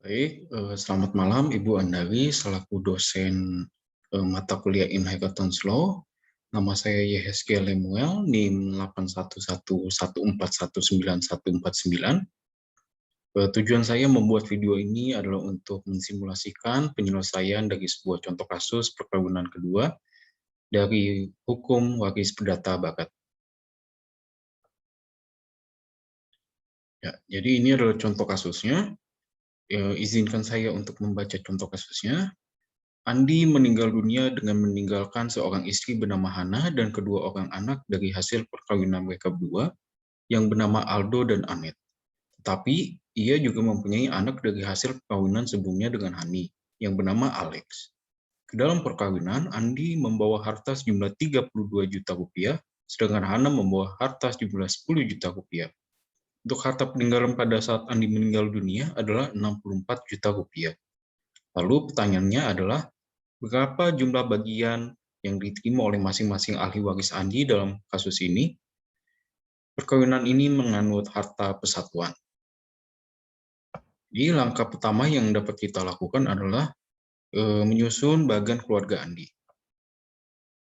Baik, selamat malam Ibu Andari selaku dosen mata kuliah Inheritance Law. Nama saya Yehezkiel Lemuel, NIM 81114191149. Tujuan saya membuat video ini adalah untuk mensimulasikan penyelesaian dari sebuah contoh kasus perkawinan kedua dari hukum waris perdata bakat. Ya, jadi ini adalah contoh kasusnya. Izinkan saya untuk membaca contoh kasusnya. Andi meninggal dunia dengan meninggalkan seorang istri bernama Hana dan kedua orang anak dari hasil perkawinan mereka berdua yang bernama Aldo dan Anet. Tetapi ia juga mempunyai anak dari hasil perkawinan sebelumnya dengan Hani yang bernama Alex. Ke dalam perkawinan, Andi membawa harta sejumlah 32 juta rupiah, sedangkan Hana membawa harta sejumlah 10 juta rupiah. Untuk harta peninggalan pada saat Andi meninggal dunia adalah 64 juta rupiah. Lalu pertanyaannya adalah, berapa jumlah bagian yang diterima oleh masing-masing ahli waris Andi dalam kasus ini? Perkawinan ini menganut harta persatuan. Jadi langkah pertama yang dapat kita lakukan adalah menyusun bagian keluarga Andi.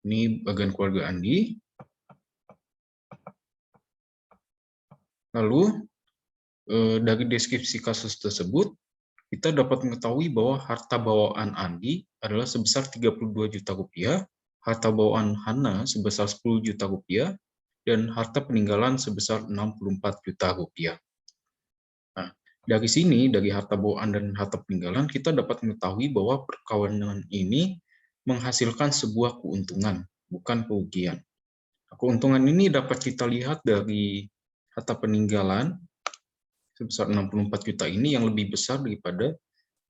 Ini bagian keluarga Andi. Lalu dari deskripsi kasus tersebut, kita dapat mengetahui bahwa harta bawaan Andi adalah sebesar 32 juta rupiah, harta bawaan Hana sebesar 10 juta rupiah, dan harta peninggalan sebesar 64 juta rupiah. Nah, dari sini, dari harta bawaan dan harta peninggalan, kita dapat mengetahui bahwa perkawinan ini menghasilkan sebuah keuntungan, bukan kerugian. Keuntungan ini dapat kita lihat dari harta peninggalan sebesar 64 juta ini yang lebih besar daripada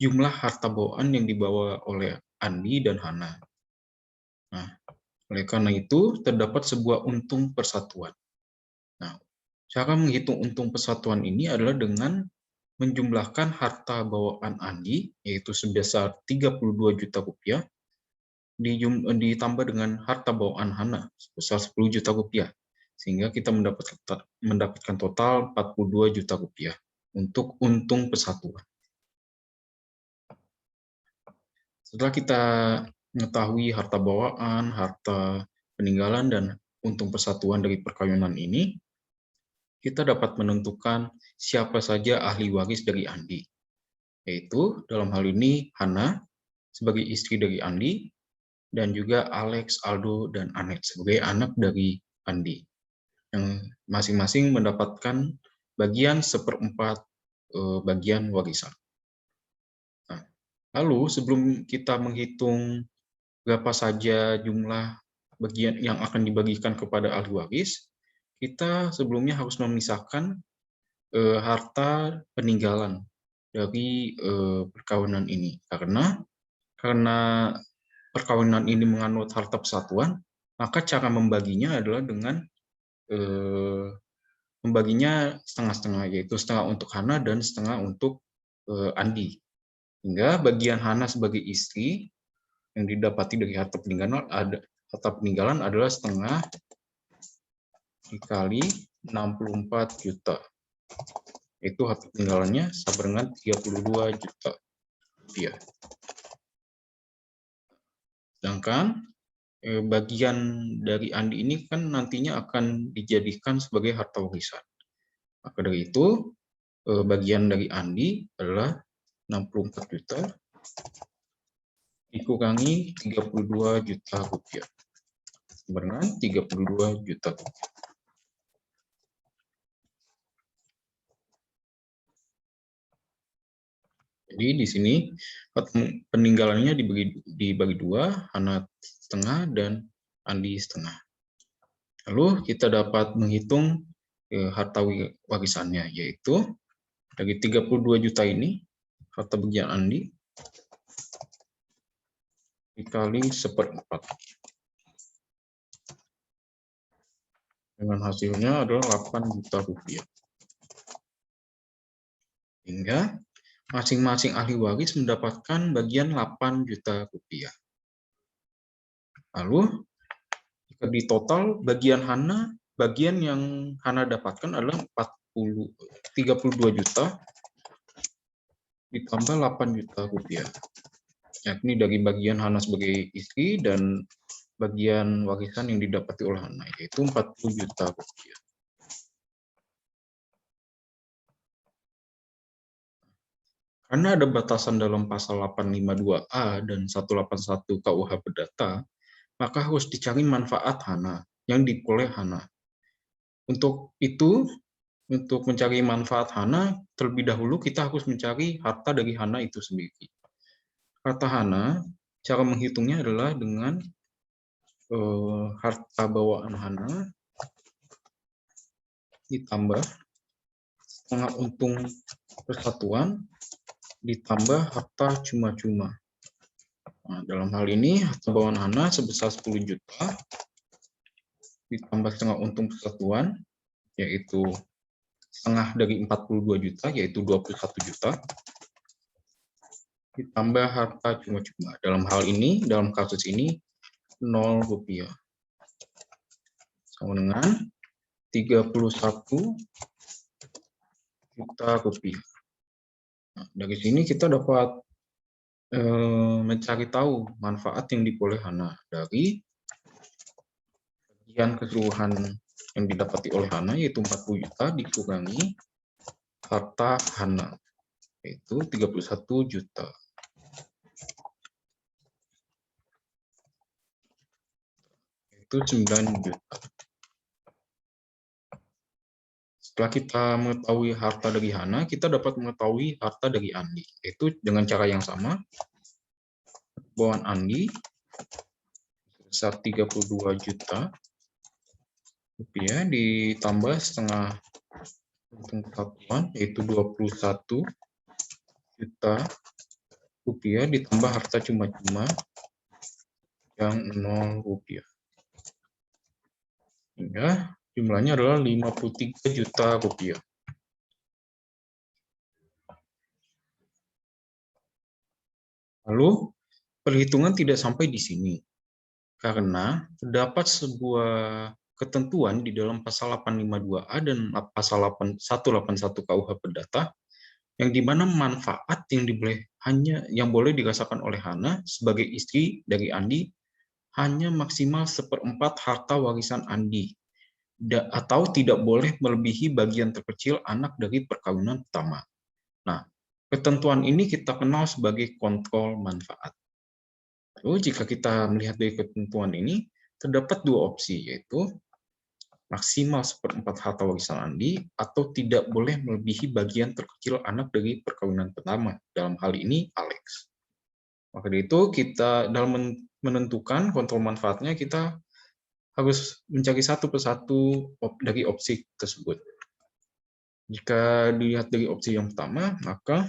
jumlah harta bawaan yang dibawa oleh Andi dan Hana. Nah, oleh karena itu, terdapat sebuah untung persatuan. Nah, cara menghitung untung persatuan ini adalah dengan menjumlahkan harta bawaan Andi, yaitu sebesar 32 juta rupiah, ditambah dengan harta bawaan Hana, sebesar 10 juta rupiah. Sehingga kita mendapatkan total 42 juta rupiah untuk untung persatuan. Setelah kita mengetahui harta bawaan, harta peninggalan, dan untung persatuan dari perkawinan ini, kita dapat menentukan siapa saja ahli waris dari Andi, yaitu dalam hal ini Hana sebagai istri dari Andi, dan juga Alex, Aldo, dan Anet sebagai anak dari Andi, yang masing-masing mendapatkan bagian seperempat bagian warisan. Nah, lalu sebelum kita menghitung berapa saja jumlah bagian yang akan dibagikan kepada ahli waris, kita sebelumnya harus memisahkan harta peninggalan dari perkawinan ini. Karena perkawinan ini menganut harta persatuan, maka cara membaginya adalah dengan membaginya setengah-setengah, yaitu setengah untuk Hana dan setengah untuk Andi. Hingga bagian Hana sebagai istri yang didapati dari harta peninggalan adalah setengah dikali 64 juta. Itu harta peninggalannya sama dengan 32 juta rupiah. Sedangkan bagian dari Andi ini kan nantinya akan dijadikan sebagai harta warisan. Maka dari itu, bagian dari Andi adalah 64 juta dikurangi 32 juta rupiah. Sama dengan 32 juta rupiah. Jadi di sini peninggalannya dibagi dua, Hana setengah dan Andi setengah. Lalu kita dapat menghitung harta warisannya, yaitu dari 32 juta ini, harta bagian Andi dikali seperempat. Dengan hasilnya adalah 8 juta rupiah. Hingga masing-masing ahli waris mendapatkan bagian 8 juta rupiah. Lalu, jika di total bagian yang Hana dapatkan adalah 32 juta ditambah 8 juta rupiah. Yakni dari bagian Hana sebagai istri dan bagian warisan yang didapati oleh Hana, yaitu 40 juta rupiah. Karena ada batasan dalam pasal 852A dan 181 KUH Perdata, maka harus dicari manfaat Hana yang diperoleh Hana. Untuk itu, untuk mencari manfaat Hana, terlebih dahulu kita harus mencari harta dari Hana itu sendiri. Harta Hana, cara menghitungnya adalah dengan harta bawaan Hana ditambah setengah untung persatuan ditambah harta cuma-cuma. Nah, dalam hal ini harta bawaan Hana sebesar 10 juta ditambah setengah untung persatuan, yaitu setengah dari 42 juta, yaitu 21 juta, ditambah harta cuma-cuma. Dalam hal ini, dalam kasus ini, 0 rupiah. Sama dengan 31 juta rupiah. Nah, dari sini kita dapat mencari tahu manfaat yang diperoleh Hana dari bagian keseluruhan yang didapati oleh Hana, yaitu 40 juta dikurangi harta Hana, yaitu 31 juta. Itu 9 juta. Setelah kita mengetahui harta dari Hana, kita dapat mengetahui harta dari Andi. Itu dengan cara yang sama. Bawaan Andi sebesar 32 juta rupiah ditambah setengah untung persatuan, yaitu 21 juta rupiah ditambah harta cuma-cuma yang 0 rupiah. Sehingga jumlahnya adalah 53 juta rupiah. Lalu perhitungan tidak sampai di sini, karena terdapat sebuah ketentuan di dalam pasal 852A dan pasal 181 KUH Perdata, yang dimana manfaat yang boleh dirasakan oleh Hana sebagai istri dari Andi hanya maksimal 1/4 harta warisan Andi, atau tidak boleh melebihi bagian terkecil anak dari perkawinan pertama. Nah, ketentuan ini kita kenal sebagai kontrol manfaat. Lalu jika kita melihat dari ketentuan ini, terdapat dua opsi, yaitu maksimal 1/4 harta warisan Andi atau tidak boleh melebihi bagian terkecil anak dari perkawinan pertama. Dalam hal ini, Alex. Maka dari itu, kita dalam menentukan kontrol manfaatnya, kita harus mencari satu persatu dari opsi tersebut. Jika dilihat dari opsi yang pertama, maka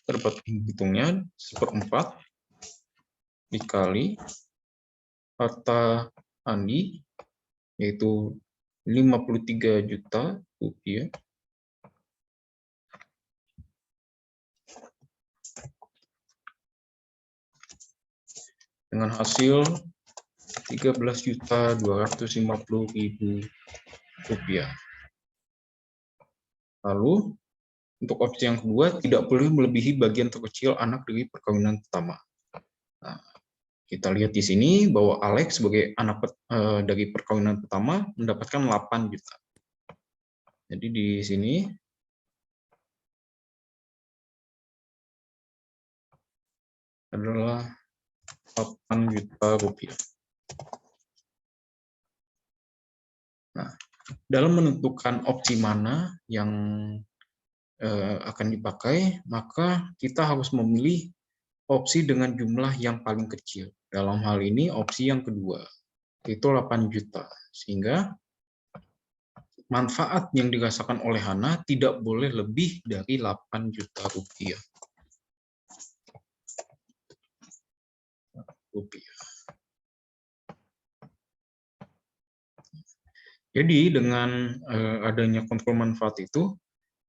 terdapat hitungnya 1/4 dikali harta Andi, yaitu 53 juta rupiah, dengan hasil 13.250.000 rupiah. Lalu untuk opsi yang kedua, tidak boleh melebihi bagian terkecil anak dari perkawinan pertama. Nah, kita lihat di sini bahwa Alex sebagai anak dari perkawinan pertama mendapatkan 8 juta. Jadi di sini adalah 8 juta rupiah. Nah, dalam menentukan opsi mana yang akan dipakai, maka kita harus memilih opsi dengan jumlah yang paling kecil. Dalam hal ini opsi yang kedua, yaitu 8 juta. Sehingga manfaat yang dirasakan oleh Hana tidak boleh lebih dari 8 juta rupiah. Jadi dengan adanya kontrol manfaat itu,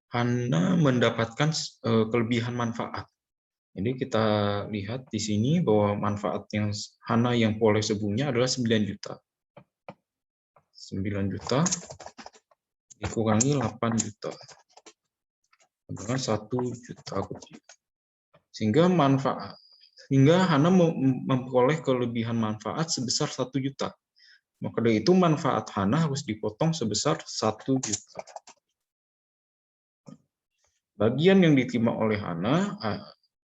Hana mendapatkan kelebihan manfaat. Jadi kita lihat di sini bahwa manfaat yang Hana yang peroleh sebelumnya adalah 9 juta. 9 juta dikurangi 8 juta. dengan 1 juta rupiah. Sehingga Hana memperoleh kelebihan manfaat sebesar 1 juta. Maka dari itu manfaat Hana harus dipotong sebesar 1 juta. Bagian yang diterima oleh Hana,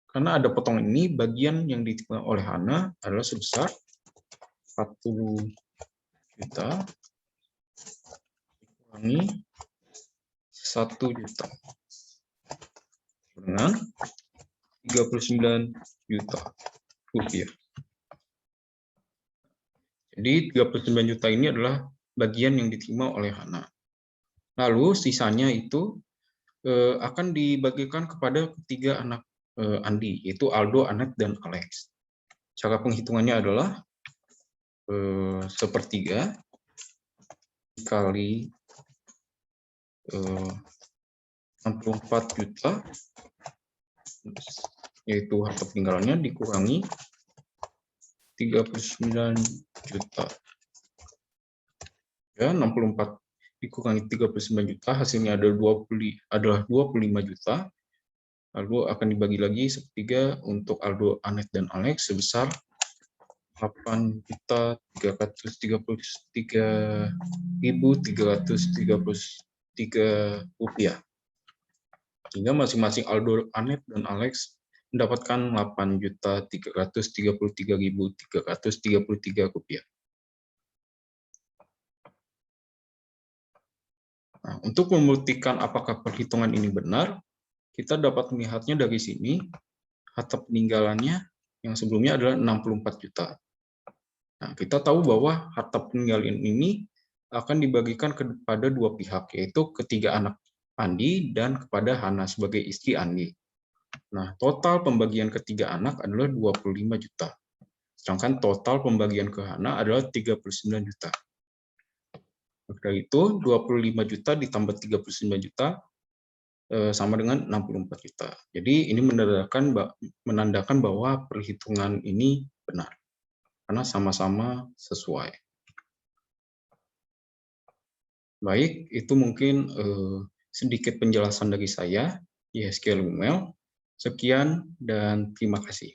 karena ada potongan ini, bagian yang diterima oleh Hana adalah sebesar 40 juta dikurangi 1 juta dengan 39 juta rupiah. Jadi 39 juta ini adalah bagian yang diterima oleh Hana. Lalu sisanya itu akan dibagikan kepada ketiga anak Andi, yaitu Aldo, Anet, dan Alex. Cara penghitungannya adalah sepertiga dikali 64 juta, yaitu harta peninggalannya, dikurangi 39 juta. Ya, 64 dikurangi 39 juta, hasilnya adalah 25 juta. Lalu akan dibagi lagi sepertiga untuk Aldo, Anet, dan Alex sebesar 8.333.333 rupiah. Sehingga masing-masing Aldo, Anet, dan Alex mendapatkan 8.333.333 rupiah. Nah, untuk membuktikan apakah perhitungan ini benar, kita dapat melihatnya dari sini. Harta peninggalannya yang sebelumnya adalah 64 juta. Nah, kita tahu bahwa harta peninggalan ini akan dibagikan kepada dua pihak, yaitu ketiga anak Andi dan kepada Hana sebagai istri Andi. Nah, total pembagian ketiga anak adalah 25 juta. Sedangkan total pembagian ke Hana adalah 39 juta. Dari itu, 25 juta ditambah 39 juta sama dengan 64 juta. Jadi ini menandakan bahwa perhitungan ini benar. Karena sama-sama sesuai. Baik, itu mungkin sedikit penjelasan dari saya, YSG Lumel. Sekian dan terima kasih.